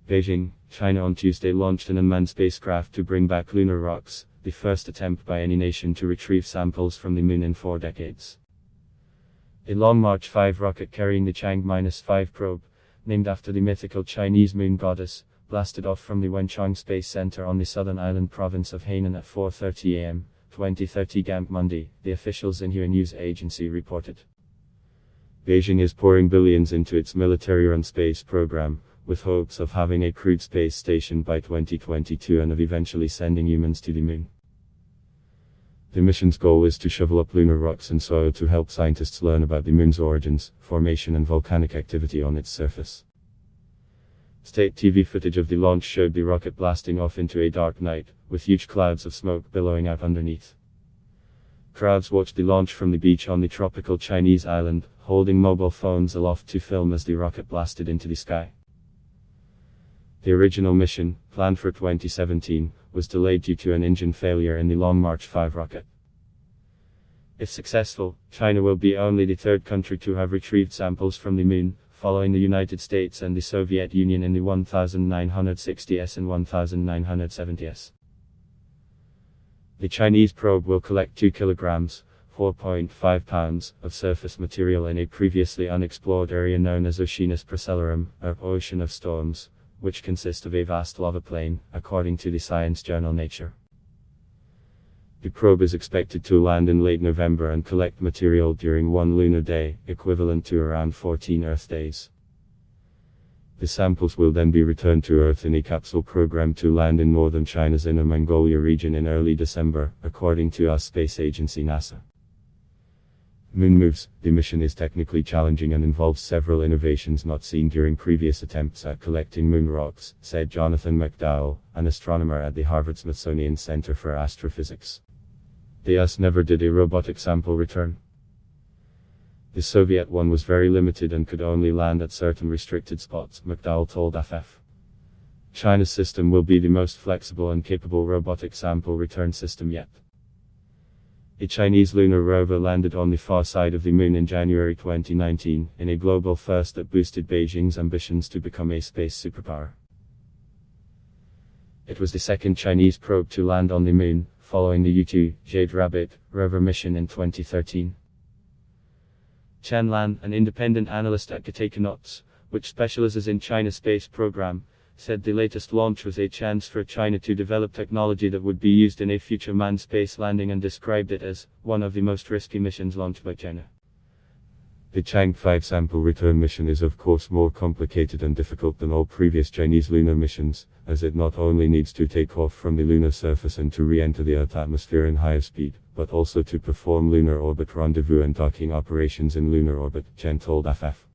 Beijing, China on Tuesday launched an unmanned spacecraft to bring back lunar rocks, the first attempt by any nation to retrieve samples from the moon in 4 decades. A Long March 5 rocket carrying the Chang'e-5 probe, named after the mythical Chinese moon goddess, blasted off from the Wenchang Space Center on the southern island province of Hainan at 4:30 am, 2030 GMT Monday, the officials in Xinhua news agency reported. Beijing is pouring billions into its military-run space program, with hopes of having a crewed space station by 2022 and of eventually sending humans to the moon. The mission's goal is to shovel up lunar rocks and soil to help scientists learn about the moon's origins, formation and volcanic activity on its surface. State TV footage of the launch showed the rocket blasting off into a dark night, with huge clouds of smoke billowing out underneath. Crowds watched the launch from the beach on the tropical Chinese island, holding mobile phones aloft to film as the rocket blasted into the sky. The original mission, planned for 2017, was delayed due to an engine failure in the Long March 5 rocket. If successful, China will be only the third country to have retrieved samples from the moon, following the United States and the Soviet Union in the 1960s and 1970s. The Chinese probe will collect 2 kilograms, 4.5 pounds, of surface material in a previously unexplored area known as Oceanus Procellarum, or Ocean of Storms, which consists of a vast lava plain, according to the science journal Nature. The probe is expected to land in late November and collect material during 1 lunar day, equivalent to around 14 Earth days. The samples will then be returned to Earth in a capsule programmed to land in northern China's Inner Mongolia region in early December, according to our space agency NASA. Moon moves. The mission is technically challenging and involves several innovations not seen during previous attempts at collecting moon rocks, said Jonathan McDowell, an astronomer at the Harvard-Smithsonian Center for Astrophysics. The US never did a robotic sample return. The Soviet one was very limited and could only land at certain restricted spots, McDowell told FF. China's system will be the most flexible and capable robotic sample return system yet. A Chinese lunar rover landed on the far side of the moon in January 2019, in a global first that boosted Beijing's ambitions to become a space superpower. It was the second Chinese probe to land on the moon, following the U-2 Jade Rabbit rover mission in 2013. Chen Lan, an independent analyst at Cathay, which specializes in China's space program, said the latest launch was a chance for China to develop technology that would be used in a future manned space landing and described it as one of the most risky missions launched by China. The Chang'e 5 sample return mission is of course more complicated and difficult than all previous Chinese lunar missions, as it not only needs to take off from the lunar surface and to re-enter the Earth's atmosphere in higher speed, but also to perform lunar orbit rendezvous and docking operations in lunar orbit, Chen told FF.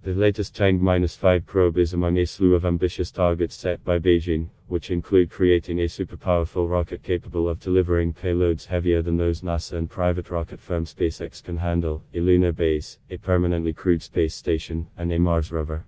The latest Chang'e-5 probe is among a slew of ambitious targets set by Beijing, which include creating a superpowerful rocket capable of delivering payloads heavier than those NASA and private rocket firm SpaceX can handle, a lunar base, a permanently crewed space station, and a Mars rover.